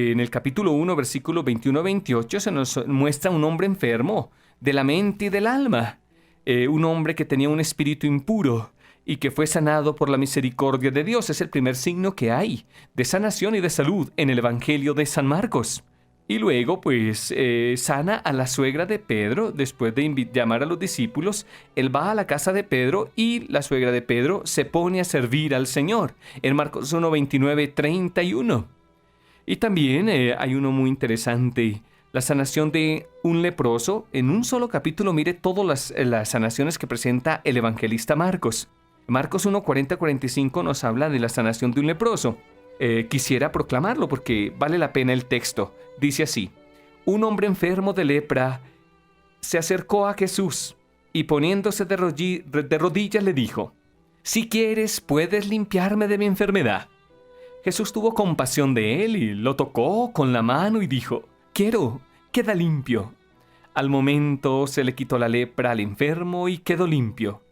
En el capítulo 1, versículos 21-28, se nos muestra un hombre enfermo de la mente y del alma. Un hombre que tenía un espíritu impuro y que fue sanado por la misericordia de Dios. Es el primer signo que hay de sanación y de salud en el Evangelio de San Marcos. Y luego, pues, sana a la suegra de Pedro. Después de llamar a los discípulos, él va a la casa de Pedro y la suegra de Pedro se pone a servir al Señor. En Marcos 1, 29, 31. Y también hay uno muy interesante, la sanación de un leproso. En un solo capítulo, mire todas las sanaciones que presenta el evangelista Marcos. Marcos 1, 40-45 nos habla de la sanación de un leproso. Quisiera proclamarlo porque vale la pena el texto. Dice así: un hombre enfermo de lepra se acercó a Jesús y poniéndose de rodillas le dijo: si quieres, puedes limpiarme de mi enfermedad. Jesús tuvo compasión de él y lo tocó con la mano y dijo: quiero, queda limpio. Al momento se le quitó la lepra al enfermo y quedó limpio.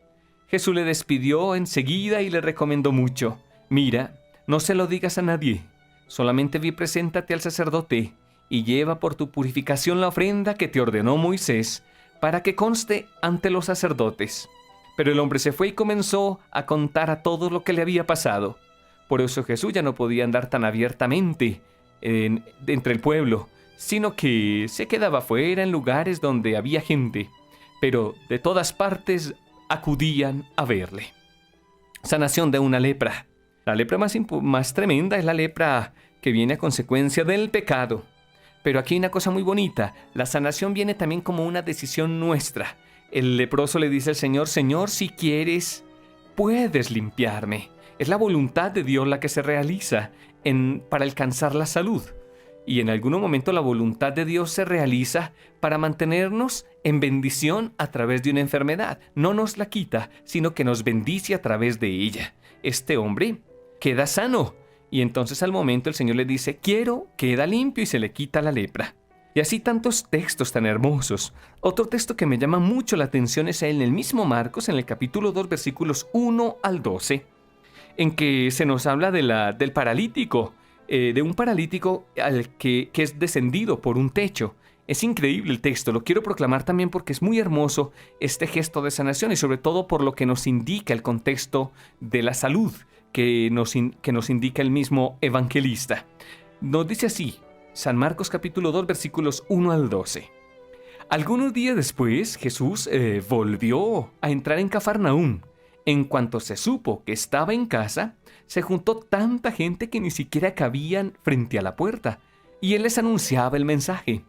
Jesús le despidió enseguida y le recomendó mucho: mira, no se lo digas a nadie, solamente preséntate al sacerdote y lleva por tu purificación la ofrenda que te ordenó Moisés, para que conste ante los sacerdotes. Pero el hombre se fue y comenzó a contar a todos lo que le había pasado. Por eso Jesús ya no podía andar tan abiertamente entre el pueblo, sino que se quedaba fuera en lugares donde había gente, pero de todas partes acudían a verle. Sanación de una lepra. La lepra más tremenda es la lepra que viene a consecuencia del pecado. Pero aquí hay una cosa muy bonita. La sanación viene también como una decisión nuestra. El leproso le dice al Señor: Señor, si quieres, puedes limpiarme. Es la voluntad de Dios la que se realiza para alcanzar la salud. Y en algún momento la voluntad de Dios se realiza para mantenernos en bendición a través de una enfermedad. No nos la quita, sino que nos bendice a través de ella. Este hombre queda sano. Y entonces al momento el Señor le dice: quiero, queda limpio, y se le quita la lepra. Y así tantos textos tan hermosos. Otro texto que me llama mucho la atención es en el mismo Marcos, en el capítulo 2, versículos 1 al 12, en que se nos habla del paralítico, de un paralítico que es descendido por un techo. Es increíble el texto, lo quiero proclamar también porque es muy hermoso este gesto de sanación y sobre todo por lo que nos indica el contexto de la salud que nos indica el mismo evangelista. Nos dice así, San Marcos capítulo 2, versículos 1 al 12. Algunos días después, Jesús volvió a entrar en Cafarnaúm. En cuanto se supo que estaba en casa, se juntó tanta gente que ni siquiera cabían frente a la puerta, y él les anunciaba el mensaje.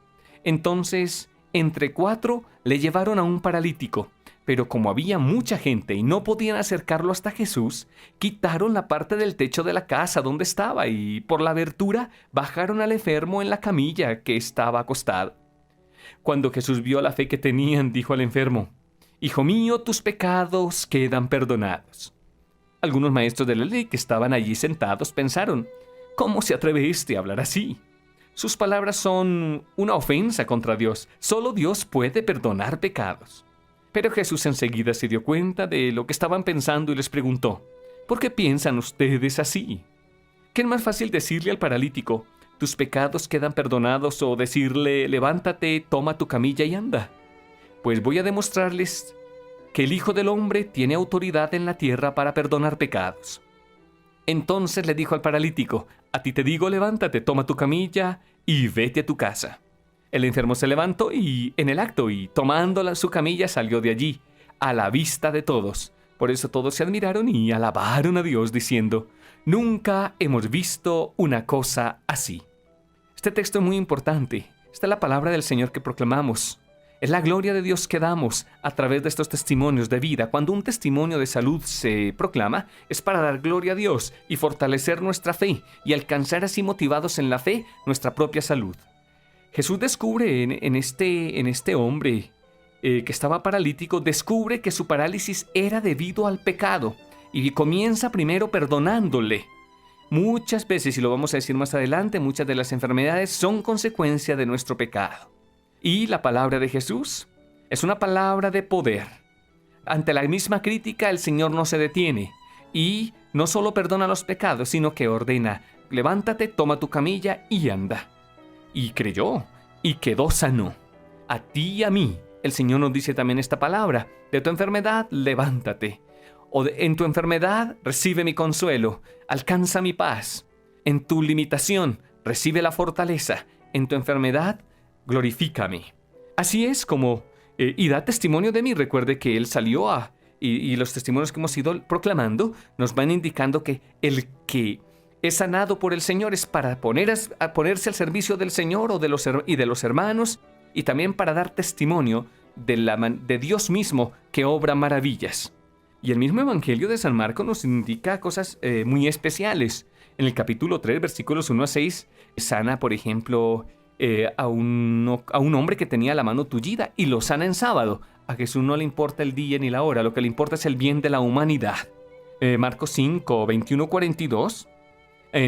Entonces, entre 4 le llevaron a un paralítico, pero como había mucha gente y no podían acercarlo hasta Jesús, quitaron la parte del techo de la casa donde estaba y por la abertura bajaron al enfermo en la camilla que estaba acostado. Cuando Jesús vio la fe que tenían, dijo al enfermo: Hijo mío, tus pecados quedan perdonados. Algunos maestros de la ley que estaban allí sentados pensaron: ¿cómo se atreve este a hablar así? Sus palabras son una ofensa contra Dios. Solo Dios puede perdonar pecados. Pero Jesús enseguida se dio cuenta de lo que estaban pensando y les preguntó: ¿por qué piensan ustedes así? ¿Qué es más fácil decirle al paralítico: tus pecados quedan perdonados, o decirle: levántate, toma tu camilla y anda? Pues voy a demostrarles que el Hijo del Hombre tiene autoridad en la tierra para perdonar pecados. Entonces le dijo al paralítico: a ti te digo, levántate, toma tu camilla y vete a tu casa. El enfermo se levantó y tomando su camilla salió de allí, a la vista de todos. Por eso todos se admiraron y alabaron a Dios diciendo: nunca hemos visto una cosa así. Este texto es muy importante. Esta es la palabra del Señor que proclamamos. Es la gloria de Dios que damos a través de estos testimonios de vida. Cuando un testimonio de salud se proclama, es para dar gloria a Dios y fortalecer nuestra fe y alcanzar así, motivados en la fe, nuestra propia salud. Jesús descubre en este hombre que estaba paralítico, descubre que su parálisis era debido al pecado y comienza primero perdonándole. Muchas veces, y lo vamos a decir más adelante, muchas de las enfermedades son consecuencia de nuestro pecado. Y la palabra de Jesús es una palabra de poder. Ante la misma crítica, el Señor no se detiene y no solo perdona los pecados, sino que ordena: levántate, toma tu camilla y anda. Y creyó, y quedó sano. A ti y a mí, el Señor nos dice también esta palabra: de tu enfermedad, levántate. En tu enfermedad, recibe mi consuelo, alcanza mi paz. En tu limitación, recibe la fortaleza. En tu enfermedad, glorifícame. Así es como, y da testimonio de mí. Recuerde que Él salió y los testimonios que hemos ido proclamando nos van indicando que el que es sanado por el Señor es para ponerse al servicio del Señor y de los hermanos, y también para dar testimonio de Dios mismo que obra maravillas. Y el mismo Evangelio de San Marcos nos indica cosas muy especiales. En el capítulo 3, versículos 1 a 6, sana, por ejemplo, a un hombre que tenía la mano tullida, y lo sana en sábado. A Jesús no le importa el día ni la hora, lo que le importa es el bien de la humanidad. Marcos 5, 21, 42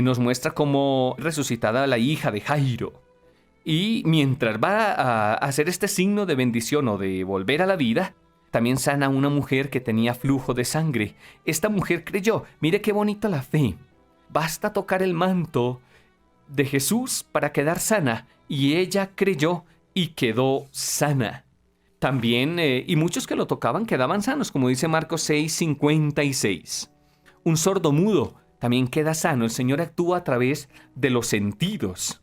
nos muestra cómo resucitada la hija de Jairo. Y mientras va a hacer este signo de bendición o de volver a la vida, también sana a una mujer que tenía flujo de sangre. Esta mujer creyó. Mire qué bonita la fe. Basta tocar el manto de Jesús para quedar sana. Y ella creyó y quedó sana. También, y muchos que lo tocaban quedaban sanos, como dice Marcos 6, 56. Un sordo mudo también queda sano. El Señor actúa a través de los sentidos.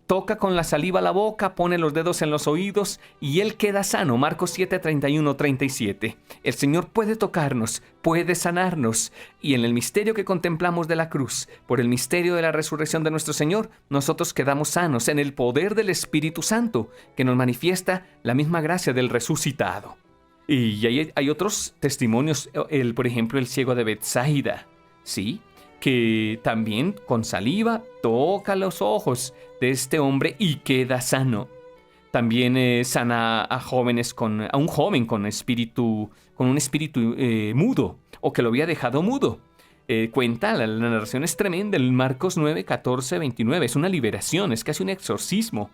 Toca con la saliva la boca, pone los dedos en los oídos y Él queda sano. Marcos 7, 31, 37. El Señor puede tocarnos, puede sanarnos. Y en el misterio que contemplamos de la cruz, por el misterio de la resurrección de nuestro Señor, nosotros quedamos sanos en el poder del Espíritu Santo, que nos manifiesta la misma gracia del resucitado. Y hay otros testimonios, por ejemplo, el ciego de Betsaida, ¿sí?, que también con saliva toca los ojos de este hombre y queda sano. También sana a un joven con un espíritu mudo, o que lo había dejado mudo. Cuenta, la narración es tremenda, en Marcos 9, 14, 29. Es una liberación, es casi un exorcismo,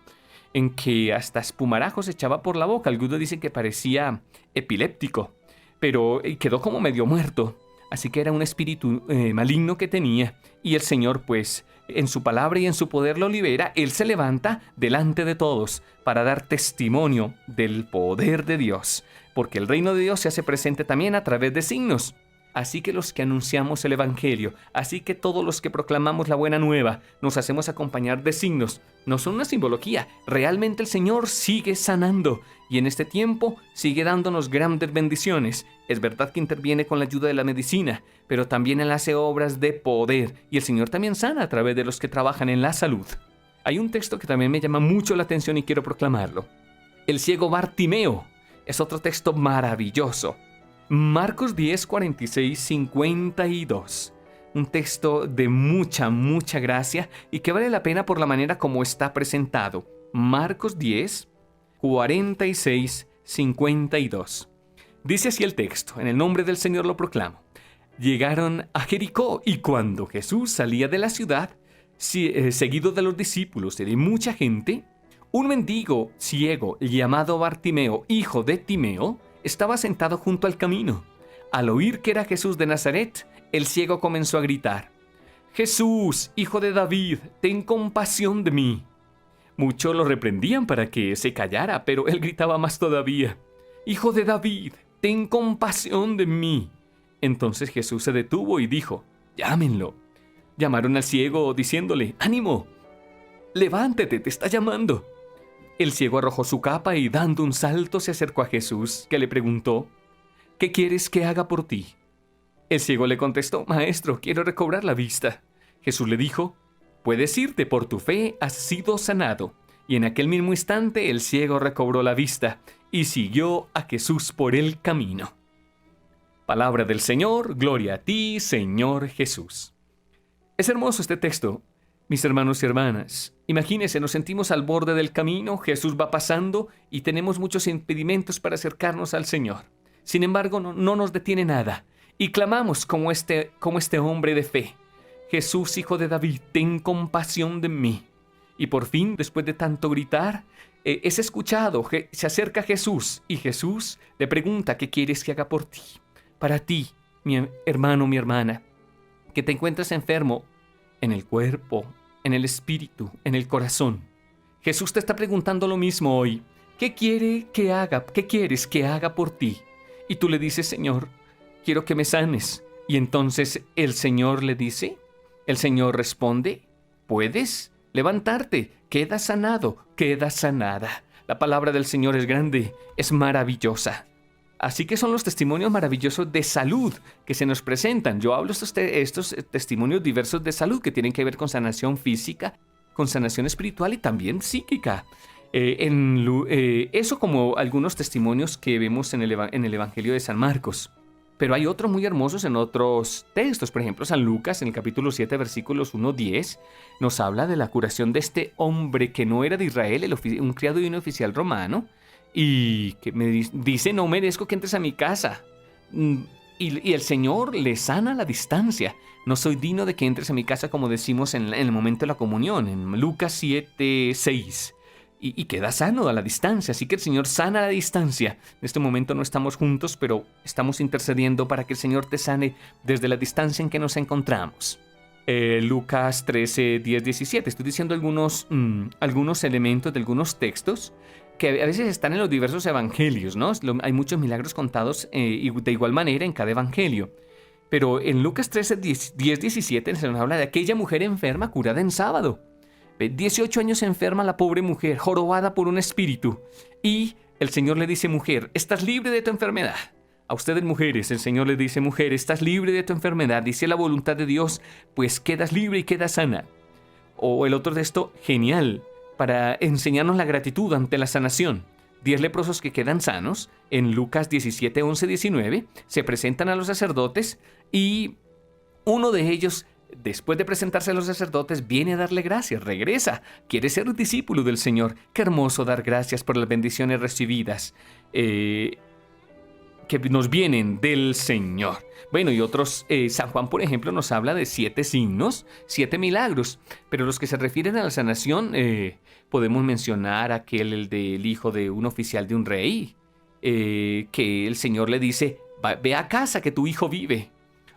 en que hasta espumarajos echaba por la boca. Algunos dicen que parecía epiléptico, pero quedó como medio muerto. Así que era un espíritu maligno que tenía, y el Señor, pues, en su palabra y en su poder lo libera. Él se levanta delante de todos para dar testimonio del poder de Dios, porque el reino de Dios se hace presente también a través de signos. Así que los que anunciamos el Evangelio, así que todos los que proclamamos la buena nueva, nos hacemos acompañar de signos. No son una simbología, realmente el Señor sigue sanando y en este tiempo sigue dándonos grandes bendiciones. Es verdad que interviene con la ayuda de la medicina, pero también Él hace obras de poder y el Señor también sana a través de los que trabajan en la salud. Hay un texto que también me llama mucho la atención y quiero proclamarlo. El ciego Bartimeo es otro texto maravilloso. Marcos 10, 46, 52. Un texto de mucha gracia y que vale la pena por la manera como está presentado. Marcos 10, 46, 52. Dice así el texto: en el nombre del Señor lo proclamo. Llegaron a Jericó, y cuando Jesús salía de la ciudad, seguido de los discípulos y de mucha gente, un mendigo ciego llamado Bartimeo, hijo de Timeo, estaba sentado junto al camino. Al oír que era Jesús de Nazaret, el ciego comenzó a gritar: «Jesús, hijo de David, ten compasión de mí». Muchos lo reprendían para que se callara, pero él gritaba más todavía: «Hijo de David, ten compasión de mí». Entonces Jesús se detuvo y dijo: «Llámenlo». Llamaron al ciego diciéndole: «Ánimo, levántate, te está llamando». El ciego arrojó su capa y dando un salto se acercó a Jesús, que le preguntó: «¿Qué quieres que haga por ti?». El ciego le contestó: «Maestro, quiero recobrar la vista». Jesús le dijo: «Puedes irte, por tu fe has sido sanado». Y en aquel mismo instante el ciego recobró la vista y siguió a Jesús por el camino. Palabra del Señor, gloria a ti, Señor Jesús. Es hermoso este texto, mis hermanos y hermanas. Imagínense, nos sentimos al borde del camino, Jesús va pasando y tenemos muchos impedimentos para acercarnos al Señor. Sin embargo, no nos detiene nada y clamamos como este hombre de fe: «Jesús, hijo de David, ten compasión de mí». Y por fin, después de tanto gritar, es escuchado. Se acerca a Jesús y Jesús le pregunta: «¿Qué quieres que haga por ti?». Para ti, mi hermano, mi hermana, que te encuentras enfermo, en el cuerpo, en el espíritu, en el corazón. Jesús te está preguntando lo mismo hoy. ¿Qué quiere que haga? ¿Qué quieres que haga por ti? Y tú le dices, Señor, quiero que me sanes. Y entonces el Señor le dice, el Señor responde, ¿puedes levantarte? Queda sanado, queda sanada. La palabra del Señor es grande, es maravillosa. Así que son los testimonios maravillosos de salud que se nos presentan. Yo hablo estos testimonios diversos de salud que tienen que ver con sanación física, con sanación espiritual y también psíquica. Eso como algunos testimonios que vemos en el Evangelio de San Marcos. Pero hay otros muy hermosos en otros textos. Por ejemplo, San Lucas, en el capítulo 7, versículos 1-10, nos habla de la curación de este hombre que no era de Israel, un criado y un oficial romano, y que me dice, no merezco que entres a mi casa. Y el Señor le sana a la distancia. No soy digno de que entres a mi casa, como decimos en el momento de la comunión, en Lucas 7:6. Y queda sano a la distancia. Así que el Señor sana a la distancia. En este momento no estamos juntos, pero estamos intercediendo para que el Señor te sane desde la distancia en que nos encontramos. Lucas 13:10-17. Estoy diciendo algunos elementos de algunos textos que a veces están en los diversos evangelios, ¿no? Hay muchos milagros contados de igual manera en cada evangelio. Pero en Lucas 13:10-17 se nos habla de aquella mujer enferma curada en sábado. 18 años enferma la pobre mujer, jorobada por un espíritu. Y el Señor le dice, mujer, estás libre de tu enfermedad. A ustedes mujeres, el Señor le dice, mujer, estás libre de tu enfermedad. Dice la voluntad de Dios, pues quedas libre y quedas sana. O el otro texto, genial, para enseñarnos la gratitud ante la sanación. 10 leprosos que quedan sanos, en Lucas 17:11-19, se presentan a los sacerdotes y uno de ellos, después de presentarse a los sacerdotes, viene a darle gracias, regresa, quiere ser discípulo del Señor. Qué hermoso dar gracias por las bendiciones recibidas que nos vienen del Señor. Bueno, y otros, San Juan, por ejemplo, nos habla de 7 signos, 7 milagros, pero los que se refieren a la sanación, podemos mencionar el del hijo de un oficial de un rey, que el Señor le dice, ve a casa que tu hijo vive.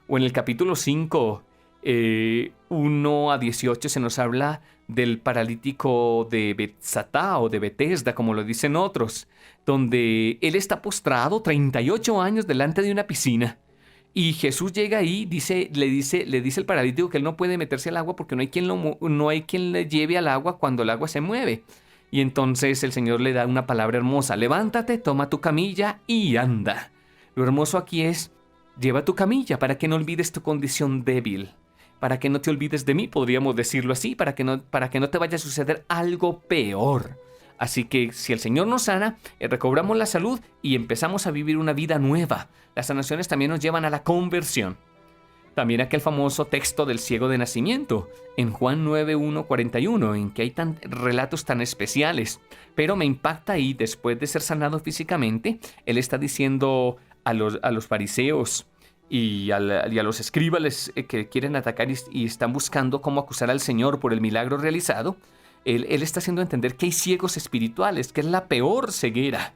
O en el capítulo 5, 1-18 se nos habla del paralítico de Betsatá o de Betesda, como lo dicen otros, donde él está postrado 38 años delante de una piscina. Y Jesús llega ahí, le dice el paralítico que él no puede meterse al agua porque no hay quien le lleve al agua cuando el agua se mueve. Y entonces el Señor le da una palabra hermosa: levántate, toma tu camilla y anda. Lo hermoso aquí es, lleva tu camilla para que no olvides tu condición débil. Para que no te olvides de mí, podríamos decirlo así, para que no te vaya a suceder algo peor. Así que si el Señor nos sana, recobramos la salud y empezamos a vivir una vida nueva. Las sanaciones también nos llevan a la conversión. También aquel famoso texto del ciego de nacimiento, en Juan 9:1-41, en que hay relatos tan especiales. Pero me impacta ahí, después de ser sanado físicamente, él está diciendo a los fariseos y a los escribas que quieren atacar y están buscando cómo acusar al Señor por el milagro realizado. Él está haciendo entender que hay ciegos espirituales, que es la peor ceguera.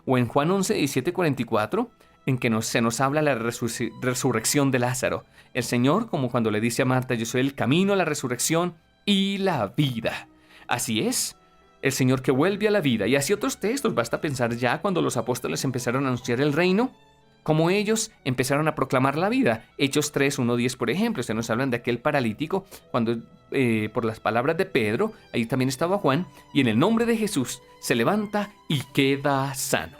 O en Juan 11:17-44, en que se nos habla la resurrección de Lázaro. El Señor, como cuando le dice a Marta, yo soy el camino, la resurrección y la vida. Así es, el Señor que vuelve a la vida. Y así otros textos, basta pensar ya cuando los apóstoles empezaron a anunciar el reino, como ellos empezaron a proclamar la vida. Hechos 3:1-10, por ejemplo, se nos hablan de aquel paralítico, cuando por las palabras de Pedro, ahí también estaba Juan, y en el nombre de Jesús se levanta y queda sano.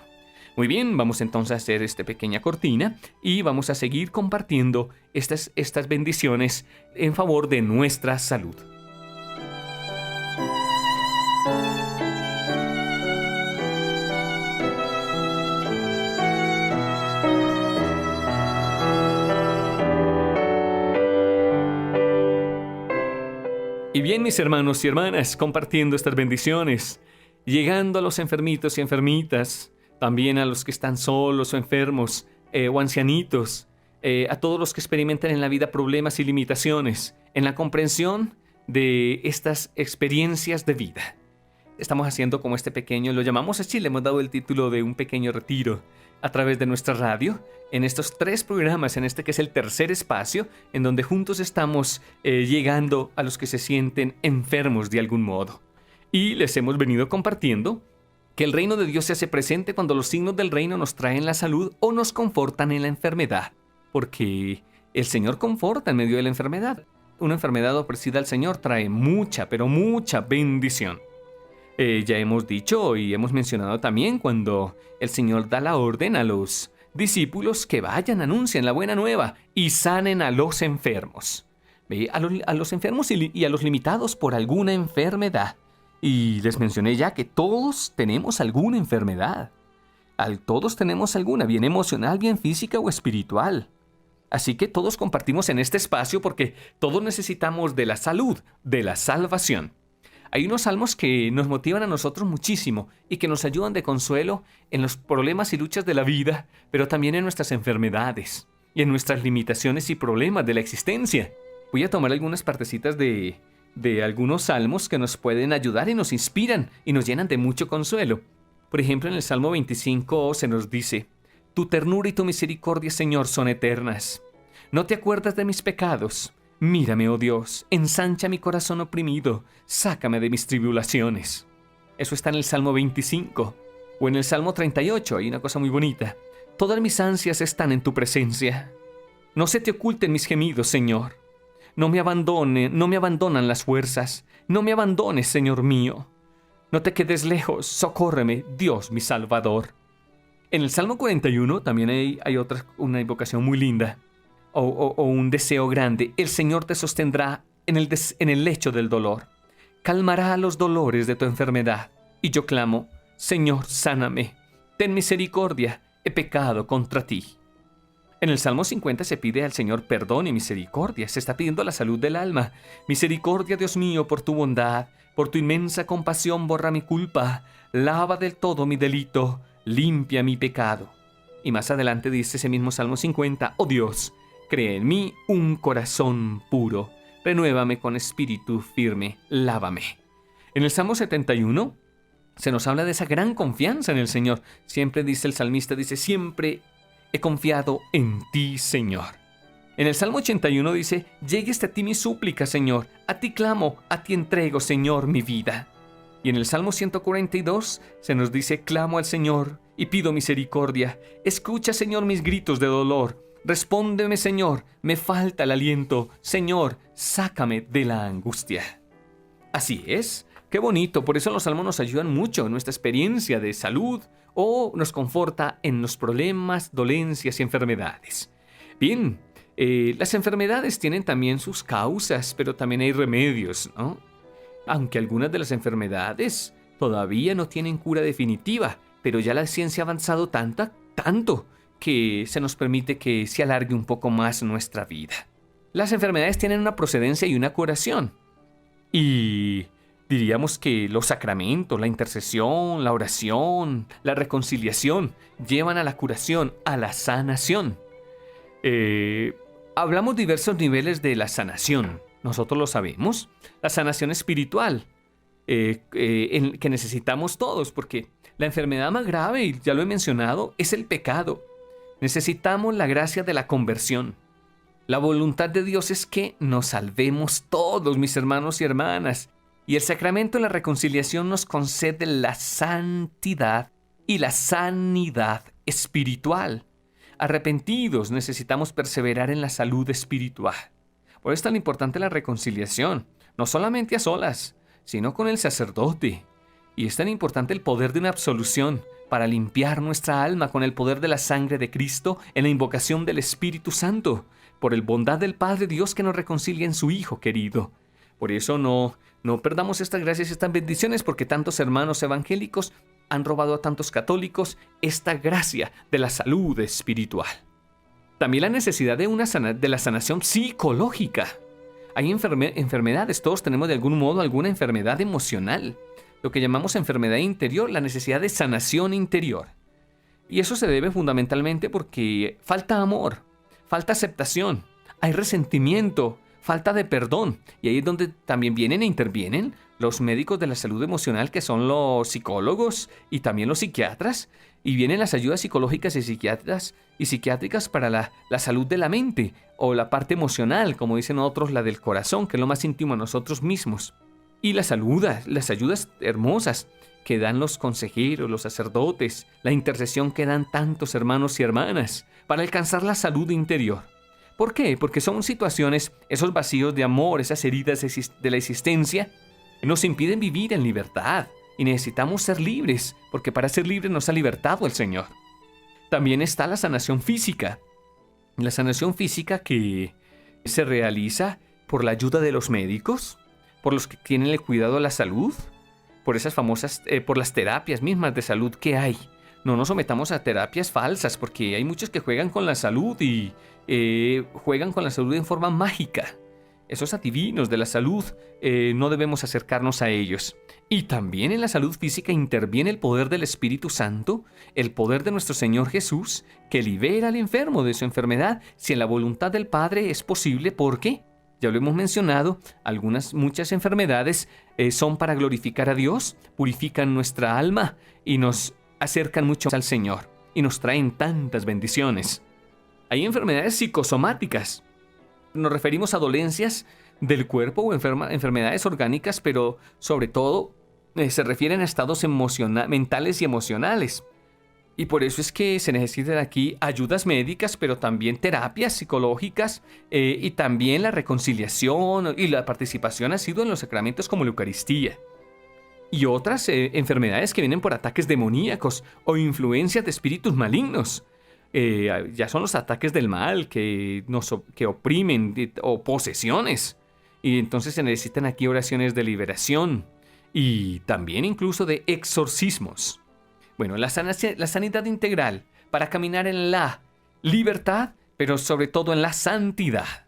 Muy bien, vamos entonces a hacer esta pequeña cortina y vamos a seguir compartiendo estas bendiciones en favor de nuestra salud. Y bien, mis hermanos y hermanas, compartiendo estas bendiciones, llegando a los enfermitos y enfermitas, también a los que están solos o enfermos o ancianitos, a todos los que experimentan en la vida problemas y limitaciones, en la comprensión de estas experiencias de vida. estamos haciendo como este pequeño, lo llamamos así, le hemos dado el título de un pequeño retiro a través de nuestra radio, en estos 3 programas, en este que es el tercer espacio, en donde juntos estamos llegando a los que se sienten enfermos de algún modo. Y les hemos venido compartiendo que el reino de Dios se hace presente cuando los signos del reino nos traen la salud o nos confortan en la enfermedad, porque el Señor conforta en medio de la enfermedad. Una enfermedad ofrecida al Señor trae mucha, pero mucha bendición. Ya hemos dicho y hemos mencionado también cuando el Señor da la orden a los discípulos que vayan, anuncien la buena nueva y sanen a los enfermos. ¿Ve? A los enfermos y a los limitados por alguna enfermedad. Y les mencioné ya que todos tenemos alguna enfermedad. Todos tenemos alguna, bien emocional, bien física o espiritual. Así que todos compartimos en este espacio porque todos necesitamos de la salud, de la salvación. Hay unos salmos que nos motivan a nosotros muchísimo y que nos ayudan de consuelo en los problemas y luchas de la vida, pero también en nuestras enfermedades y en nuestras limitaciones y problemas de la existencia. Voy a tomar algunas partecitas de algunos salmos que nos pueden ayudar y nos inspiran y nos llenan de mucho consuelo. Por ejemplo, en el Salmo 25 se nos dice: Tu ternura y tu misericordia, Señor, son eternas. No te acuerdas de mis pecados. Mírame, oh Dios, ensancha mi corazón oprimido, sácame de mis tribulaciones. Eso está en el Salmo 25. O en el Salmo 38 hay una cosa muy bonita. Todas mis ansias están en tu presencia. No se te oculten mis gemidos, Señor. No me abandonan las fuerzas. No me abandones, Señor mío. No te quedes lejos, socórreme, Dios mi Salvador. En el Salmo 41 también hay una invocación muy linda. O un deseo grande. El Señor te sostendrá en el lecho del dolor. Calmará los dolores de tu enfermedad. Y yo clamo: Señor, sáname. Ten misericordia. He pecado contra ti. En el Salmo 50 se pide al Señor perdón y misericordia. Se está pidiendo la salud del alma. Misericordia, Dios mío, por tu bondad. Por tu inmensa compasión borra mi culpa. Lava del todo mi delito. Limpia mi pecado. Y más adelante dice ese mismo Salmo 50: Oh Dios, crea en mí un corazón puro. Renuévame con espíritu firme. Lávame. En el Salmo 71 se nos habla de esa gran confianza en el Señor. Siempre dice el salmista, siempre he confiado en ti, Señor. En el Salmo 81 dice: Llegue hasta ti mi súplica, Señor. A ti clamo, a ti entrego, Señor, mi vida. Y en el Salmo 142 se nos dice: Clamo al Señor y pido misericordia. Escucha, Señor, mis gritos de dolor. Respóndeme, Señor, me falta el aliento. Señor, sácame de la angustia. Así es, qué bonito. Por eso los salmos nos ayudan mucho en nuestra experiencia de salud o nos conforta en los problemas, dolencias y enfermedades. Bien, las enfermedades tienen también sus causas, pero también hay remedios, ¿no? Aunque algunas de las enfermedades todavía no tienen cura definitiva, pero ya la ciencia ha avanzado tanto, que se nos permite que se alargue un poco más nuestra vida. Las enfermedades tienen una procedencia y una curación. Y diríamos que los sacramentos, la intercesión, la oración, la reconciliación, llevan a la curación, a la sanación. Hablamos diversos niveles de la sanación. Nosotros lo sabemos. La sanación espiritual, que necesitamos todos, porque la enfermedad más grave, y ya lo he mencionado, es el pecado. Necesitamos la gracia de la conversión. La voluntad de Dios es que nos salvemos todos, mis hermanos y hermanas. Y el sacramento de la reconciliación nos concede la santidad y la sanidad espiritual. Arrepentidos, necesitamos perseverar en la salud espiritual. Por eso es tan importante la reconciliación, no solamente a solas, sino con el sacerdote. Y es tan importante el poder de una absolución para limpiar nuestra alma con el poder de la sangre de Cristo en la invocación del Espíritu Santo, por el bondad del Padre Dios que nos reconcilia en su Hijo querido. Por eso no perdamos estas gracias y estas bendiciones, porque tantos hermanos evangélicos han robado a tantos católicos esta gracia de la salud espiritual. También la necesidad de la sanación psicológica. Hay enfermedades, todos tenemos de algún modo alguna enfermedad emocional, lo que llamamos enfermedad interior, la necesidad de sanación interior. Y eso se debe fundamentalmente porque falta amor, falta aceptación, hay resentimiento, falta de perdón. Y ahí es donde también vienen e intervienen los médicos de la salud emocional, que son los psicólogos y también los psiquiatras. Y vienen las ayudas psicológicas y psiquiátricas para la salud de la mente, o la parte emocional, como dicen otros, la del corazón, que es lo más íntimo a nosotros mismos. Y las ayudas hermosas que dan los consejeros, los sacerdotes, la intercesión que dan tantos hermanos y hermanas para alcanzar la salud interior. ¿Por qué? Porque son situaciones, esos vacíos de amor, esas heridas de la existencia, nos impiden vivir en libertad. Y necesitamos ser libres, porque para ser libres nos ha libertado el Señor. También está la sanación física. La sanación física que se realiza por la ayuda de los médicos, por los que tienen el cuidado de la salud, por esas famosas, por las terapias mismas de salud que hay. No nos sometamos a terapias falsas, porque hay muchos que juegan con la salud y juegan con la salud en forma mágica. Esos adivinos de la salud, no debemos acercarnos a ellos. Y también en la salud física interviene el poder del Espíritu Santo, el poder de nuestro Señor Jesús, que libera al enfermo de su enfermedad, si en la voluntad del Padre es posible, porque, ya lo hemos mencionado, muchas enfermedades son para glorificar a Dios, purifican nuestra alma y nos acercan mucho al Señor, y nos traen tantas bendiciones. Hay enfermedades psicosomáticas. Nos referimos a dolencias del cuerpo o enfermedades orgánicas, pero sobre todo se refieren a estados mentales y emocionales. Y por eso es que se necesitan aquí ayudas médicas, pero también terapias psicológicas y también la reconciliación y la participación asiduo en los sacramentos como la Eucaristía. Y otras enfermedades que vienen por ataques demoníacos o influencias de espíritus malignos. Ya son los ataques del mal que oprimen, o posesiones. Y entonces se necesitan aquí oraciones de liberación y también incluso de exorcismos. Bueno, la sanidad integral para caminar en la libertad, pero sobre todo en la santidad.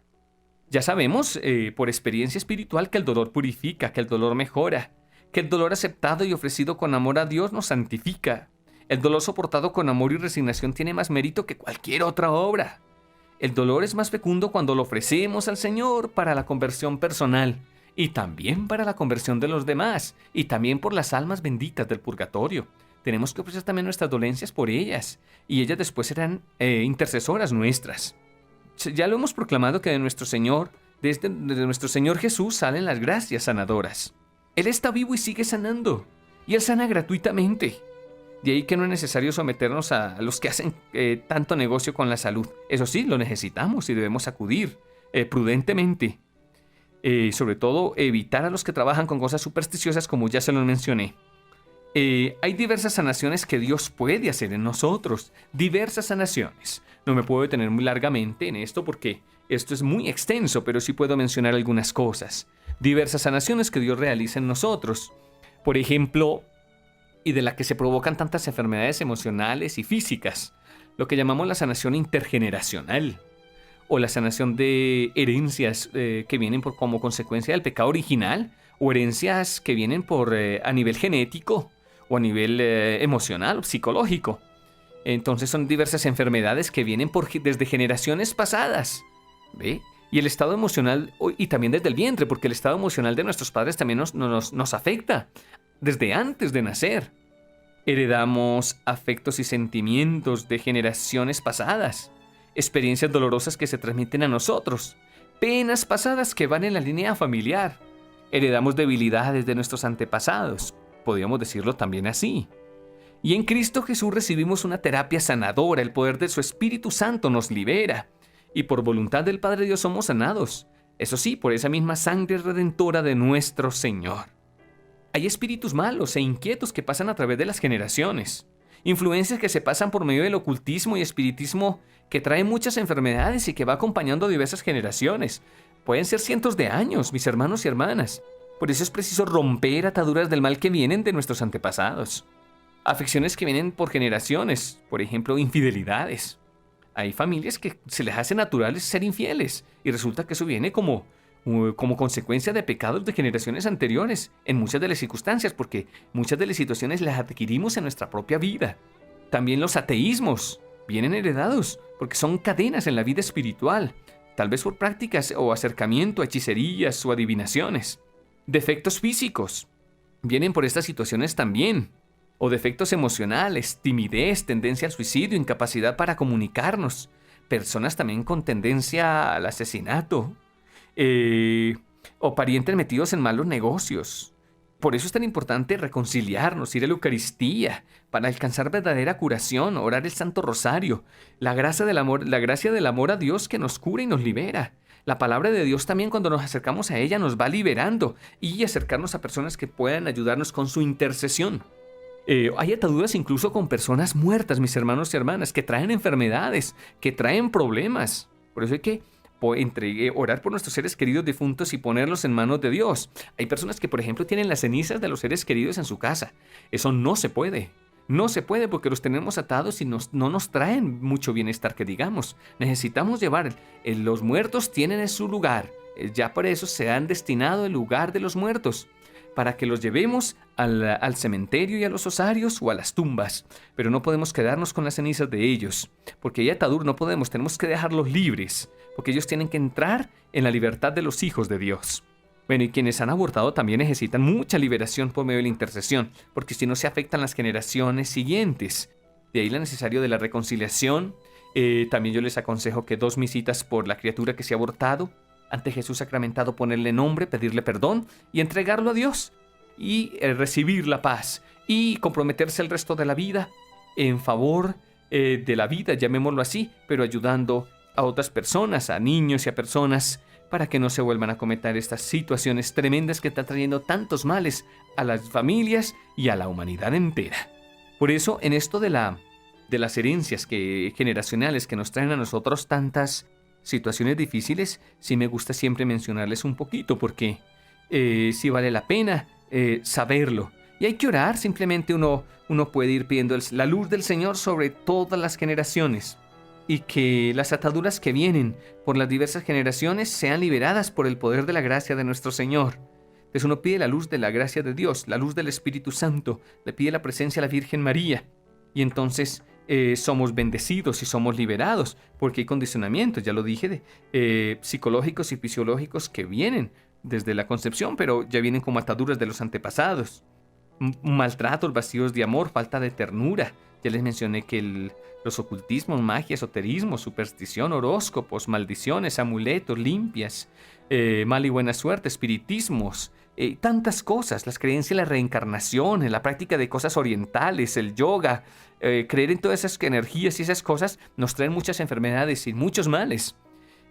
Ya sabemos por experiencia espiritual que el dolor purifica, que el dolor mejora, que el dolor aceptado y ofrecido con amor a Dios nos santifica. El dolor soportado con amor y resignación tiene más mérito que cualquier otra obra. El dolor es más fecundo cuando lo ofrecemos al Señor para la conversión personal y también para la conversión de los demás y también por las almas benditas del purgatorio. Tenemos que ofrecer también nuestras dolencias por ellas y ellas después serán intercesoras nuestras. Ya lo hemos proclamado que de nuestro Señor, desde nuestro Señor Jesús salen las gracias sanadoras. Él está vivo y sigue sanando y Él sana gratuitamente. De ahí que no es necesario someternos a los que hacen tanto negocio con la salud. Eso sí, lo necesitamos y debemos acudir prudentemente. Sobre todo, evitar a los que trabajan con cosas supersticiosas, como ya se lo mencioné. Hay diversas sanaciones que Dios puede hacer en nosotros. Diversas sanaciones. No me puedo detener muy largamente en esto porque esto es muy extenso, pero sí puedo mencionar algunas cosas. Diversas sanaciones que Dios realiza en nosotros. Por ejemplo, y de la que se provocan tantas enfermedades emocionales y físicas, lo que llamamos la sanación intergeneracional, o la sanación de herencias que vienen como consecuencia del pecado original, o herencias que vienen a nivel genético, o a nivel emocional o psicológico. Entonces son diversas enfermedades que vienen desde generaciones pasadas, ¿ve? Y el estado emocional, y también desde el vientre, porque el estado emocional de nuestros padres también nos afecta. Desde antes de nacer, heredamos afectos y sentimientos de generaciones pasadas, experiencias dolorosas que se transmiten a nosotros, penas pasadas que van en la línea familiar. Heredamos debilidades de nuestros antepasados, podríamos decirlo también así. Y en Cristo Jesús recibimos una terapia sanadora, el poder de su Espíritu Santo nos libera, y por voluntad del Padre Dios somos sanados, eso sí, por esa misma sangre redentora de nuestro Señor. Hay espíritus malos e inquietos que pasan a través de las generaciones. Influencias que se pasan por medio del ocultismo y espiritismo que traen muchas enfermedades y que va acompañando a diversas generaciones. Pueden ser cientos de años, mis hermanos y hermanas. Por eso es preciso romper ataduras del mal que vienen de nuestros antepasados. Afecciones que vienen por generaciones, por ejemplo, infidelidades. Hay familias que se les hace naturales ser infieles y resulta que eso viene como consecuencia de pecados de generaciones anteriores en muchas de las circunstancias, porque muchas de las situaciones las adquirimos en nuestra propia vida. También los ateísmos vienen heredados, porque son cadenas en la vida espiritual. tal vez por prácticas o acercamiento a hechicerías o adivinaciones. Defectos físicos vienen por estas situaciones también. O defectos emocionales, timidez, tendencia al suicidio, incapacidad para comunicarnos. Personas también con tendencia al asesinato. O parientes metidos en malos negocios. Por eso es tan importante reconciliarnos, ir a la Eucaristía, para alcanzar verdadera curación, orar el Santo Rosario, la gracia del amor a Dios que nos cura y nos libera. La palabra de Dios también, cuando nos acercamos a ella, nos va liberando, y acercarnos a personas que puedan ayudarnos con su intercesión. Hay ataduras incluso con personas muertas, mis hermanos y hermanas, que traen enfermedades, que traen problemas. Por eso hay que orar por nuestros seres queridos difuntos y ponerlos en manos de Dios. Hay personas que, por ejemplo, tienen las cenizas de los seres queridos en su casa. Eso no se puede. No se puede porque los tenemos atados y no nos traen mucho bienestar, que digamos. Necesitamos llevar. Los muertos tienen en su lugar. Ya para eso se han destinado el lugar de los muertos, para que los llevemos al cementerio y a los osarios o a las tumbas. Pero no podemos quedarnos con las cenizas de ellos, porque hay ataduras, no podemos, tenemos que dejarlos libres, porque ellos tienen que entrar en la libertad de los hijos de Dios. Bueno, y quienes han abortado también necesitan mucha liberación por medio de la intercesión, porque si no se afectan las generaciones siguientes. De ahí la necesario de la reconciliación. También yo les aconsejo que 2 misitas por la criatura que se ha abortado, ante Jesús sacramentado, ponerle nombre, pedirle perdón y entregarlo a Dios, y recibir la paz y comprometerse el resto de la vida en favor de la vida, llamémoslo así, pero ayudando a otras personas, a niños y a personas, para que no se vuelvan a cometer estas situaciones tremendas que están trayendo tantos males a las familias y a la humanidad entera. Por eso, en esto de las herencias generacionales que nos traen a nosotros tantas situaciones difíciles, sí me gusta siempre mencionarles un poquito, porque sí vale la pena saberlo. Y hay que orar, simplemente uno puede ir pidiendo la luz del Señor sobre todas las generaciones, y que las ataduras que vienen por las diversas generaciones sean liberadas por el poder de la gracia de nuestro Señor. Entonces uno pide la luz de la gracia de Dios, la luz del Espíritu Santo, le pide la presencia a la Virgen María, y entonces somos bendecidos y somos liberados, porque hay condicionamientos, ya lo dije, psicológicos y fisiológicos que vienen desde la concepción, pero ya vienen como ataduras de los antepasados. Maltratos, vacíos de amor, falta de ternura. Ya les mencioné que los ocultismos, magia, esoterismo, superstición, horóscopos, maldiciones, amuletos, limpias, mal y buena suerte, espiritismos, tantas cosas, las creencias en la reencarnación, en la práctica de cosas orientales, el yoga, creer en todas esas energías y esas cosas nos traen muchas enfermedades y muchos males.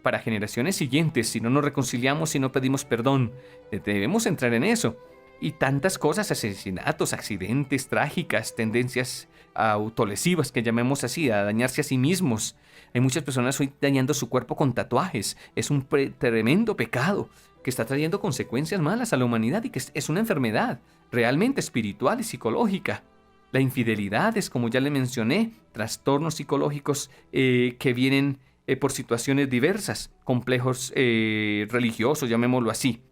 Para generaciones siguientes, si no nos reconciliamos, si no pedimos perdón, debemos entrar en eso. Y tantas cosas, asesinatos, accidentes, trágicas, tendencias autolesivas, que llamemos así, a dañarse a sí mismos. Hay muchas personas hoy dañando su cuerpo con tatuajes. Es un tremendo pecado que está trayendo consecuencias malas a la humanidad y que es una enfermedad realmente espiritual y psicológica. La infidelidad es, como ya le mencioné, trastornos psicológicos que vienen por situaciones diversas, complejos religiosos, llamémoslo así.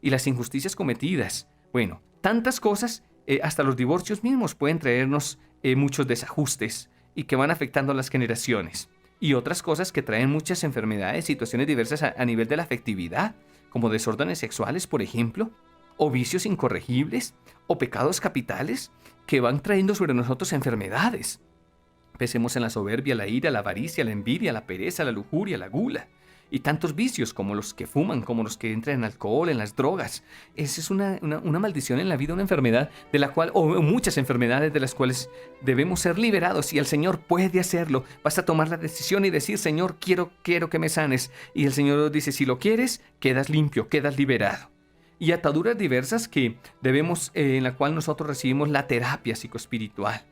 Y las injusticias cometidas. Bueno, tantas cosas, hasta los divorcios mismos pueden traernos muchos desajustes y que van afectando a las generaciones. Y otras cosas que traen muchas enfermedades, situaciones diversas a nivel de la afectividad, como desórdenes sexuales, por ejemplo, o vicios incorregibles, o pecados capitales que van trayendo sobre nosotros enfermedades. Pensemos en la soberbia, la ira, la avaricia, la envidia, la pereza, la lujuria, la gula. Y tantos vicios como los que fuman, como los que entran en alcohol, en las drogas. Esa es una maldición en la vida, una enfermedad de la cual, o muchas enfermedades de las cuales debemos ser liberados. Y el Señor puede hacerlo. Basta tomar la decisión y decir: Señor, quiero que me sanes. Y el Señor dice: si lo quieres, quedas limpio, quedas liberado. Y ataduras diversas que debemos, en la cual nosotros recibimos la terapia psicoespiritual.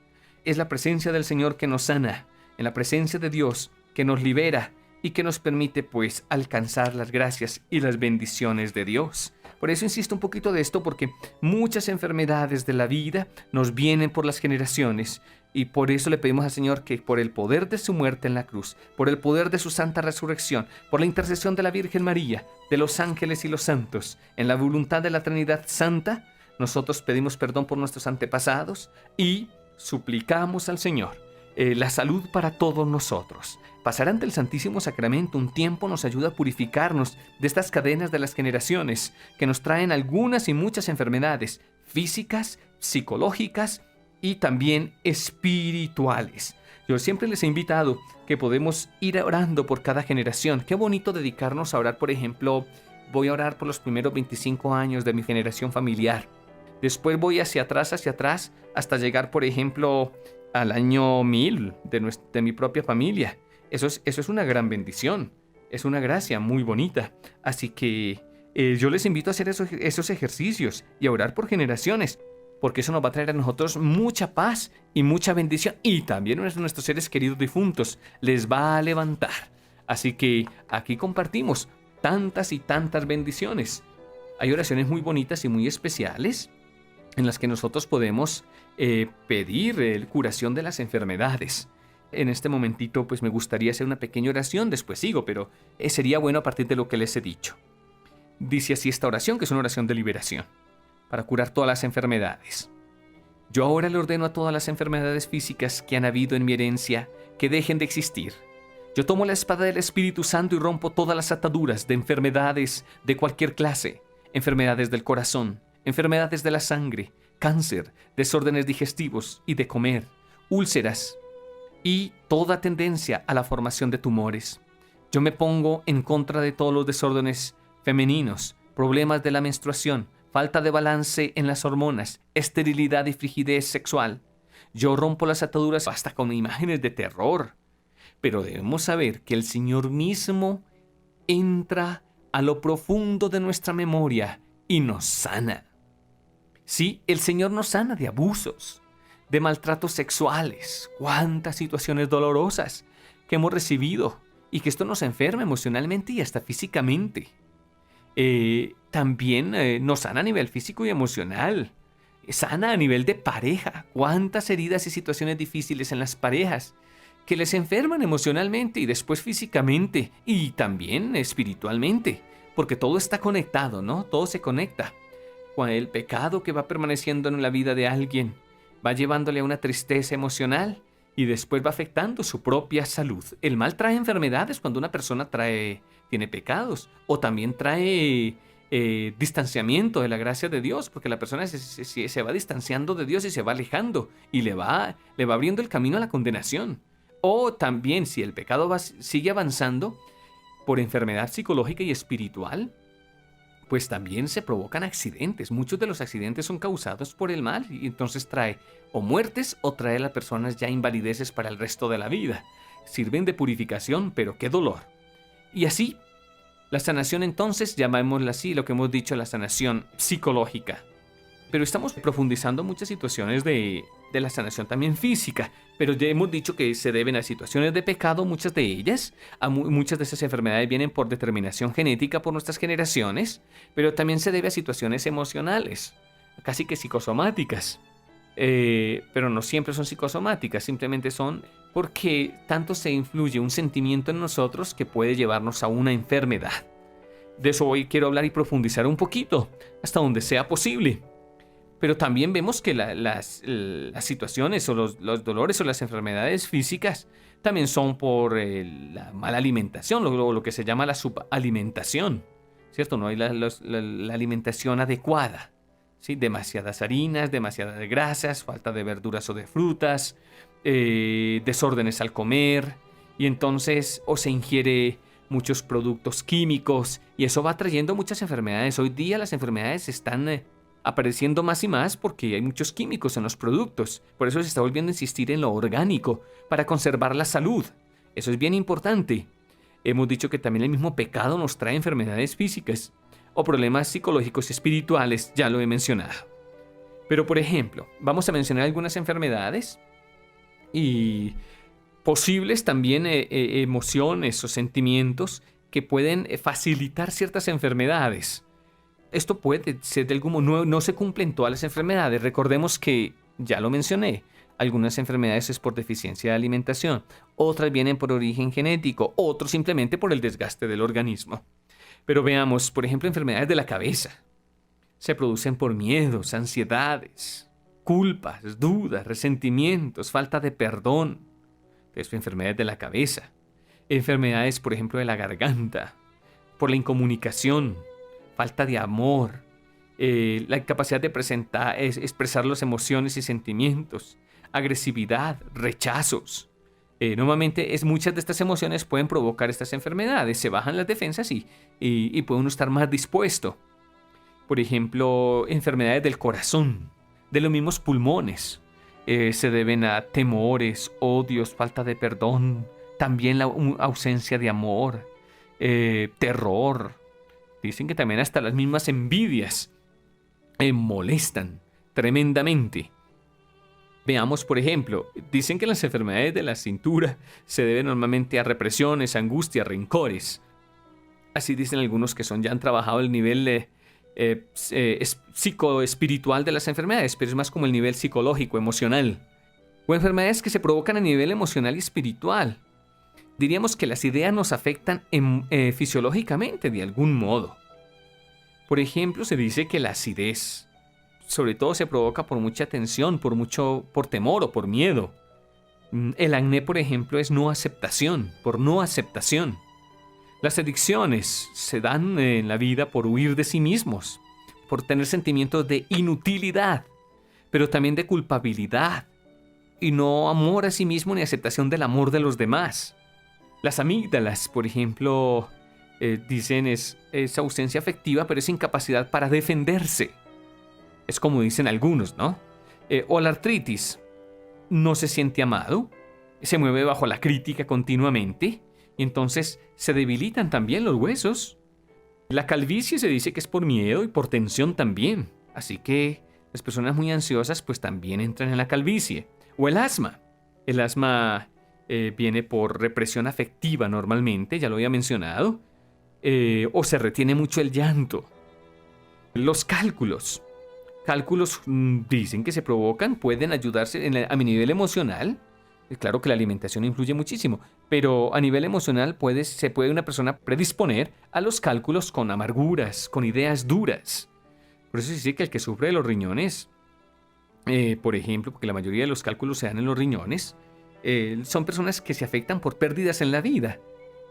Es la presencia del Señor que nos sana, en la presencia de Dios que nos libera y que nos permite pues alcanzar las gracias y las bendiciones de Dios. Por eso insisto un poquito de esto, porque muchas enfermedades de la vida nos vienen por las generaciones, y por eso le pedimos al Señor que por el poder de su muerte en la cruz, por el poder de su santa resurrección, por la intercesión de la Virgen María, de los ángeles y los santos, en la voluntad de la Trinidad Santa, nosotros pedimos perdón por nuestros antepasados y suplicamos al Señor la salud para todos nosotros. Pasar ante el Santísimo Sacramento un tiempo nos ayuda a purificarnos de estas cadenas de las generaciones que nos traen algunas y muchas enfermedades físicas, psicológicas y también espirituales. Yo siempre les he invitado que podemos ir orando por cada generación. Qué bonito dedicarnos a orar, por ejemplo, voy a orar por los primeros 25 años de mi generación familiar. Después voy hacia atrás, hasta llegar, por ejemplo, al año 1000 de mi propia familia. Eso es una gran bendición, es una gracia muy bonita. Así que yo les invito a hacer esos ejercicios y a orar por generaciones, porque eso nos va a traer a nosotros mucha paz y mucha bendición. Y también a nuestros seres queridos difuntos les va a levantar. Así que aquí compartimos tantas y tantas bendiciones. Hay oraciones muy bonitas y muy especiales en las que nosotros podemos pedir curación de las enfermedades. En este momentito pues me gustaría hacer una pequeña oración, después sigo, pero sería bueno a partir de lo que les he dicho. Dice así esta oración, que es una oración de liberación, para curar todas las enfermedades. Yo ahora le ordeno a todas las enfermedades físicas que han habido en mi herencia que dejen de existir. Yo tomo la espada del Espíritu Santo y rompo todas las ataduras de enfermedades de cualquier clase, enfermedades del corazón, enfermedades de la sangre, cáncer, desórdenes digestivos y de comer, úlceras y toda tendencia a la formación de tumores. Yo me pongo en contra de todos los desórdenes femeninos, problemas de la menstruación, falta de balance en las hormonas, esterilidad y frigidez sexual. Yo rompo las ataduras hasta con imágenes de terror. Pero debemos saber que el Señor mismo entra a lo profundo de nuestra memoria y nos sana. Sí, el Señor nos sana de abusos, de maltratos sexuales, cuántas situaciones dolorosas que hemos recibido y que esto nos enferma emocionalmente y hasta físicamente. También nos sana a nivel físico y emocional, sana a nivel de pareja, cuántas heridas y situaciones difíciles en las parejas que les enferman emocionalmente y después físicamente y también espiritualmente, porque todo está conectado, ¿no? Todo se conecta. Cuando el pecado que va permaneciendo en la vida de alguien va llevándole a una tristeza emocional y después va afectando su propia salud. El mal trae enfermedades cuando una persona tiene pecados, o también trae distanciamiento de la gracia de Dios, porque la persona se va distanciando de Dios y se va alejando y le va abriendo el camino a la condenación. O también, si el pecado sigue avanzando por enfermedad psicológica y espiritual, pues también se provocan accidentes. Muchos de los accidentes son causados por el mal y entonces trae o muertes o trae a las personas ya invalideces para el resto de la vida. Sirven de purificación, pero qué dolor. Y así, la sanación entonces, llamémosla así, lo que hemos dicho, la sanación psicológica. Pero estamos profundizando muchas situaciones de la sanación también física, pero ya hemos dicho que se deben a situaciones de pecado, muchas de ellas. Muchas de esas enfermedades vienen por determinación genética por nuestras generaciones, pero también se debe a situaciones emocionales, casi que psicosomáticas. Pero no siempre son psicosomáticas, simplemente son porque tanto se influye un sentimiento en nosotros que puede llevarnos a una enfermedad. De eso hoy quiero hablar y profundizar un poquito, hasta donde sea posible. Pero también vemos que las situaciones o los dolores o las enfermedades físicas también son por la mala alimentación, lo que se llama la subalimentación, ¿cierto? No hay la alimentación adecuada, ¿sí? Demasiadas harinas, demasiadas grasas, falta de verduras o de frutas, desórdenes al comer, y entonces o se ingiere muchos productos químicos, y eso va trayendo muchas enfermedades. Hoy día las enfermedades están apareciendo más y más porque hay muchos químicos en los productos. Por eso se está volviendo a insistir en lo orgánico para conservar la salud. Eso es bien importante. Hemos dicho que también el mismo pecado nos trae enfermedades físicas o problemas psicológicos y espirituales, ya lo he mencionado. Pero por ejemplo, vamos a mencionar algunas enfermedades y posibles también emociones o sentimientos que pueden facilitar ciertas enfermedades. Esto puede ser de algún modo, no se cumplen todas las enfermedades. Recordemos que, ya lo mencioné, algunas enfermedades es por deficiencia de alimentación, otras vienen por origen genético, otros simplemente por el desgaste del organismo. Pero veamos, por ejemplo, enfermedades de la cabeza. Se producen por miedos, ansiedades, culpas, dudas, resentimientos, falta de perdón, que es enfermedades de la cabeza, enfermedades, por ejemplo, de la garganta, por la incomunicación, falta de amor, la incapacidad de expresar las emociones y sentimientos, agresividad, rechazos. Normalmente muchas de estas emociones pueden provocar estas enfermedades, se bajan las defensas y puede uno estar más dispuesto. Por ejemplo, enfermedades del corazón, de los mismos pulmones, se deben a temores, odios, falta de perdón, también la ausencia de amor, terror. Dicen que también hasta las mismas envidias molestan tremendamente. Veamos, por ejemplo, dicen que las enfermedades de la cintura se deben normalmente a represiones, angustias, rencores. Así dicen algunos que ya han trabajado el nivel psicoespiritual de las enfermedades, pero es más como el nivel psicológico, emocional. O enfermedades que se provocan a nivel emocional y espiritual. Diríamos que las ideas nos afectan fisiológicamente de algún modo. Por ejemplo, se dice que la acidez sobre todo se provoca por mucha tensión, por temor o por miedo. El acné, por ejemplo, es no aceptación, por no aceptación. Las adicciones se dan en la vida por huir de sí mismos, por tener sentimientos de inutilidad, pero también de culpabilidad, y no amor a sí mismo ni aceptación del amor de los demás. Las amígdalas, por ejemplo, dicen es ausencia afectiva, pero es incapacidad para defenderse. Es como dicen algunos, ¿no? O la artritis. No se siente amado, se mueve bajo la crítica continuamente, y entonces se debilitan también los huesos. La calvicie se dice que es por miedo y por tensión también. Así que las personas muy ansiosas pues también entran en la calvicie. O el asma. El asma viene por represión afectiva normalmente, ya lo había mencionado. O se retiene mucho el llanto. Los cálculos. Cálculos dicen que se provocan, pueden ayudarse a mi nivel emocional. Claro que la alimentación influye muchísimo, pero a nivel emocional se puede una persona predisponer a los cálculos con amarguras, con ideas duras. Por eso se dice que el que sufre de los riñones, por ejemplo, porque la mayoría de los cálculos se dan en los riñones, son personas que se afectan por pérdidas en la vida.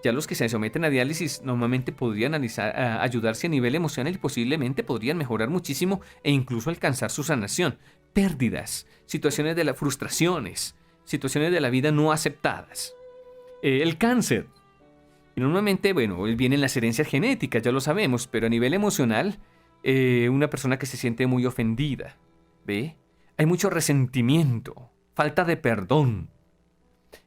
Ya los que se someten a diálisis normalmente podrían ayudarse a nivel emocional y posiblemente podrían mejorar muchísimo e incluso alcanzar su sanación. Pérdidas, situaciones de las frustraciones, situaciones de la vida no aceptadas. El cáncer. Y normalmente, vienen las herencias genéticas, ya lo sabemos, pero a nivel emocional, una persona que se siente muy ofendida, ¿ve? Hay mucho resentimiento, falta de perdón.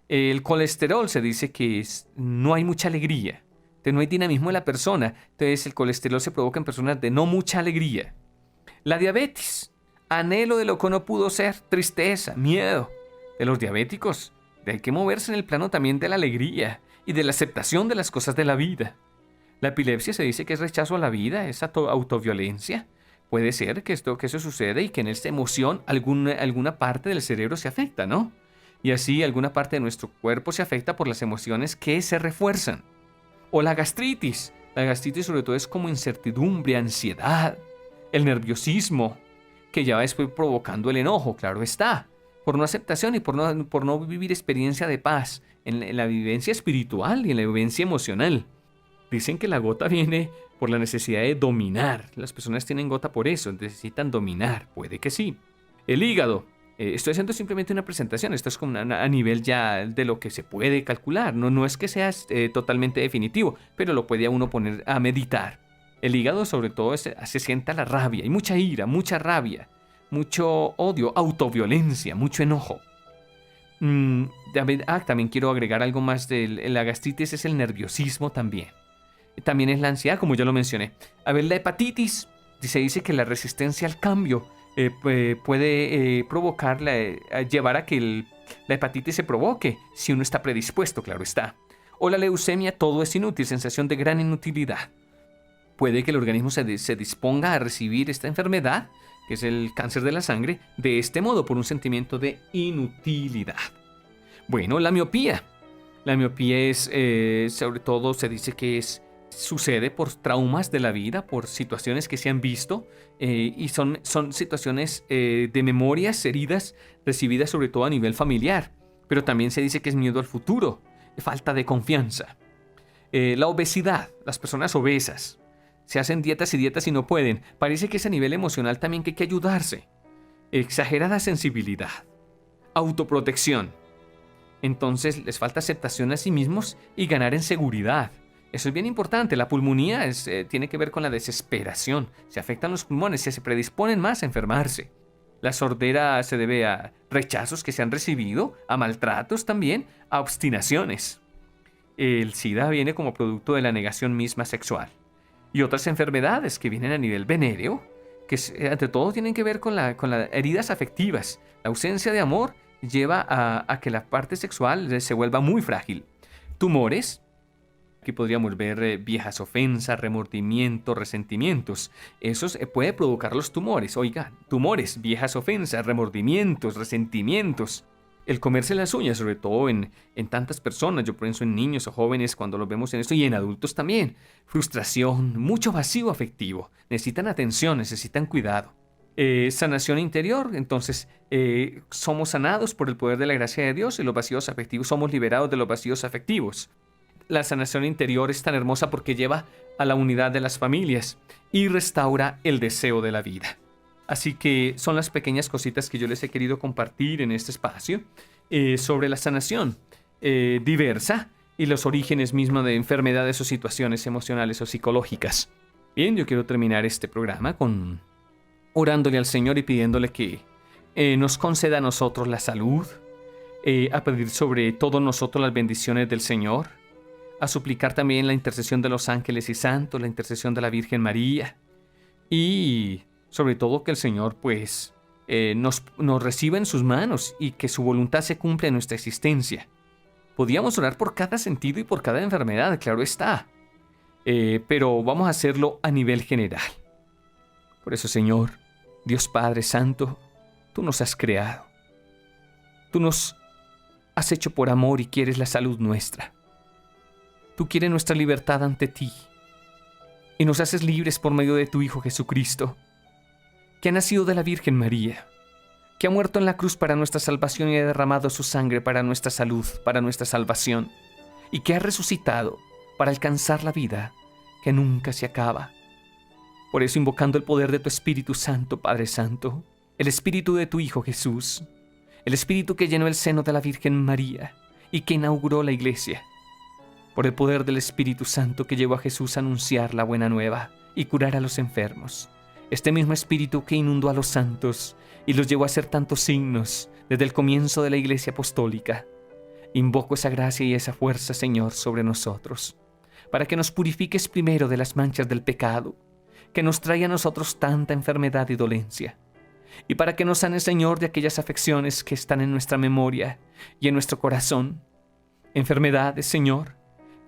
El colesterol se dice que no hay mucha alegría, entonces no hay dinamismo en la persona, entonces el colesterol se provoca en personas de no mucha alegría. La diabetes, anhelo de lo que no pudo ser, tristeza, miedo. De los diabéticos, hay que moverse en el plano también de la alegría y de la aceptación de las cosas de la vida. La epilepsia se dice que es rechazo a la vida, es autoviolencia. Puede ser que eso sucede y que en esta emoción alguna parte del cerebro se afecta, ¿no? Y así alguna parte de nuestro cuerpo se afecta por las emociones que se refuerzan. O la gastritis. La gastritis sobre todo es como incertidumbre, ansiedad, el nerviosismo, que ya va después provocando el enojo, claro está, por no aceptación y por no vivir experiencia de paz en la vivencia espiritual y en la vivencia emocional. Dicen que la gota viene por la necesidad de dominar. Las personas tienen gota por eso, necesitan dominar, puede que sí. El hígado. Estoy haciendo simplemente una presentación, esto es como a nivel ya de lo que se puede calcular, no es que sea totalmente definitivo, pero lo puede uno poner a meditar. El hígado sobre todo se sienta la rabia, hay mucha ira, mucha rabia, mucho odio, autoviolencia, mucho enojo. También quiero agregar algo más de la gastritis, es el nerviosismo también. También es la ansiedad, como ya lo mencioné. La hepatitis, se dice que la resistencia al cambio puede llevar a que la hepatitis se provoque si uno está predispuesto, claro está. O la leucemia, todo es inútil, sensación de gran inutilidad. Puede que el organismo se disponga a recibir esta enfermedad, que es el cáncer de la sangre, de este modo, por un sentimiento de inutilidad. La miopía. La miopía es, sobre todo, se dice que sucede por traumas de la vida, por situaciones que se han visto, y son situaciones de memorias, heridas, recibidas sobre todo a nivel familiar. pero también se dice que es miedo al futuro, falta de confianza. La obesidad, las personas obesas, se hacen dietas y dietas y no pueden. Parece que es a nivel emocional también que hay que ayudarse. Exagerada sensibilidad, autoprotección. Entonces les falta aceptación a sí mismos y ganar en seguridad. Eso es bien importante. La pulmonía tiene que ver con la desesperación. Se afectan los pulmones, se predisponen más a enfermarse. La sordera se debe a rechazos que se han recibido, a maltratos también, a obstinaciones. El SIDA viene como producto de la negación misma sexual. Y otras enfermedades que vienen a nivel venéreo, que ante todo tienen que ver con las heridas afectivas. La ausencia de amor lleva a que la parte sexual se vuelva muy frágil. Tumores, aquí podríamos ver viejas ofensas, remordimientos, resentimientos. Eso puede provocar los tumores. Oigan, tumores, viejas ofensas, remordimientos, resentimientos. El comerse las uñas, sobre todo en tantas personas, yo pienso en niños o jóvenes cuando los vemos en esto, y en adultos también. Frustración, mucho vacío afectivo. Necesitan atención, necesitan cuidado. Sanación interior, entonces somos sanados por el poder de la gracia de Dios y los vacíos afectivos, somos liberados de los vacíos afectivos. La sanación interior es tan hermosa porque lleva a la unidad de las familias y restaura el deseo de la vida. Así que son las pequeñas cositas que yo les he querido compartir en este espacio sobre la sanación diversa y los orígenes mismos de enfermedades o situaciones emocionales o psicológicas. Bien, yo quiero terminar este programa orándole al Señor y pidiéndole que nos conceda a nosotros la salud, a pedir sobre todo nosotros las bendiciones del Señor, a suplicar también la intercesión de los ángeles y santos, la intercesión de la Virgen María y sobre todo que el Señor pues nos reciba en sus manos y que su voluntad se cumpla en nuestra existencia. Podríamos orar por cada sentido y por cada enfermedad, claro está, pero vamos a hacerlo a nivel general. Por eso, Señor, Dios Padre Santo, tú nos has creado. Tú nos has hecho por amor y quieres la salud nuestra. Tú quieres nuestra libertad ante ti y nos haces libres por medio de tu Hijo Jesucristo, que ha nacido de la Virgen María, que ha muerto en la cruz para nuestra salvación y ha derramado su sangre para nuestra salud, para nuestra salvación, y que ha resucitado para alcanzar la vida que nunca se acaba. Por eso, invocando el poder de tu Espíritu Santo, Padre Santo, el Espíritu de tu Hijo Jesús, el Espíritu que llenó el seno de la Virgen María y que inauguró la Iglesia, por el poder del Espíritu Santo que llevó a Jesús a anunciar la buena nueva y curar a los enfermos, este mismo Espíritu que inundó a los santos y los llevó a hacer tantos signos desde el comienzo de la Iglesia Apostólica, invoco esa gracia y esa fuerza, Señor, sobre nosotros, para que nos purifiques primero de las manchas del pecado, que nos trae a nosotros tanta enfermedad y dolencia, y para que nos sanes, Señor, de aquellas afecciones que están en nuestra memoria y en nuestro corazón, enfermedades, Señor,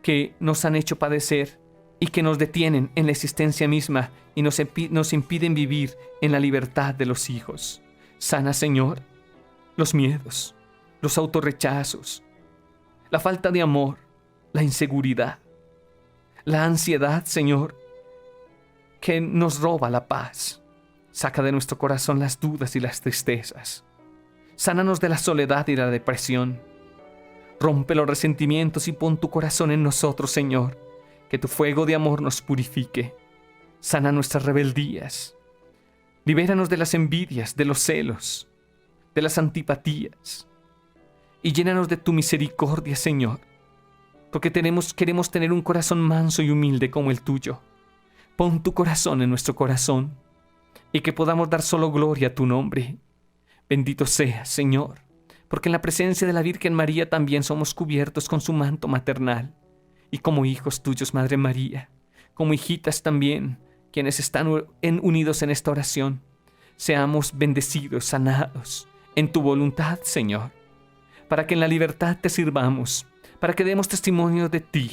que nos han hecho padecer y que nos detienen en la existencia misma y nos impiden vivir en la libertad de los hijos. Sana, Señor, los miedos, los autorrechazos, la falta de amor, la inseguridad, la ansiedad, Señor, que nos roba la paz. Saca de nuestro corazón las dudas y las tristezas. Sánanos de la soledad y la depresión. Rompe los resentimientos y pon tu corazón en nosotros, Señor. Que tu fuego de amor nos purifique. Sana nuestras rebeldías. Libéranos de las envidias, de los celos, de las antipatías. Y llénanos de tu misericordia, Señor. Porque queremos tener un corazón manso y humilde como el tuyo. Pon tu corazón en nuestro corazón. Y que podamos dar solo gloria a tu nombre. Bendito seas, Señor. Porque en la presencia de la Virgen María también somos cubiertos con su manto maternal. Y como hijos tuyos, Madre María, como hijitas también, quienes están unidos en esta oración, seamos bendecidos, sanados, en tu voluntad, Señor, para que en la libertad te sirvamos, para que demos testimonio de ti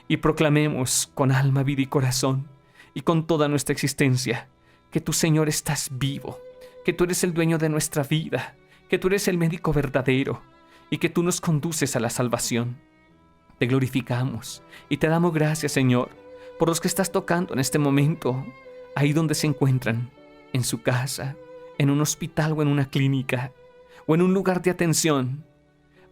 y proclamemos con alma, vida y corazón, y con toda nuestra existencia, que tú, Señor, estás vivo, que tú eres el dueño de nuestra vida, que tú eres el médico verdadero, y que tú nos conduces a la salvación. Te glorificamos y te damos gracias, Señor, por los que estás tocando en este momento, ahí donde se encuentran, en su casa, en un hospital o en una clínica, o en un lugar de atención,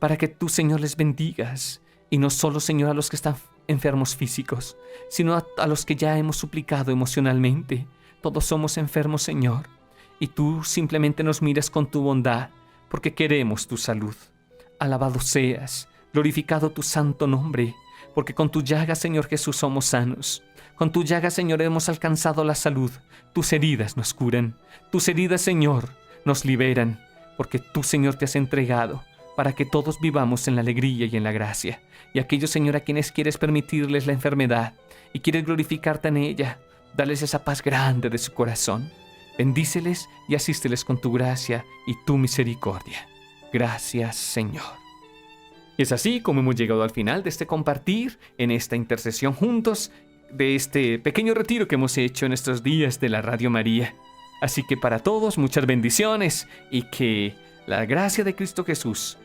para que tú, Señor, les bendigas. Y no solo, Señor, a los que están enfermos físicos, sino a los que ya hemos suplicado emocionalmente. Todos somos enfermos, Señor, y tú simplemente nos miras con tu bondad, porque queremos tu salud. Alabado seas, glorificado tu santo nombre, porque con tu llaga, Señor Jesús, somos sanos. Con tu llaga, Señor, hemos alcanzado la salud. Tus heridas nos curan. Tus heridas, Señor, nos liberan, porque tú, Señor, te has entregado para que todos vivamos en la alegría y en la gracia. Y aquellos, Señor, a quienes quieres permitirles la enfermedad y quieres glorificarte en ella, dales esa paz grande de su corazón. Bendíceles y asísteles con tu gracia y tu misericordia. Gracias, Señor. Y es así como hemos llegado al final de este compartir, en esta intercesión juntos, de este pequeño retiro que hemos hecho en estos días de la Radio María. Así que para todos, muchas bendiciones y que la gracia de Cristo Jesús,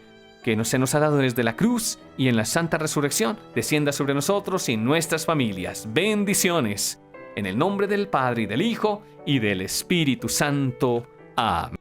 que se nos ha dado desde la cruz y en la santa resurrección, descienda sobre nosotros y nuestras familias. Bendiciones. En el nombre del Padre, y del Hijo, y del Espíritu Santo. Amén.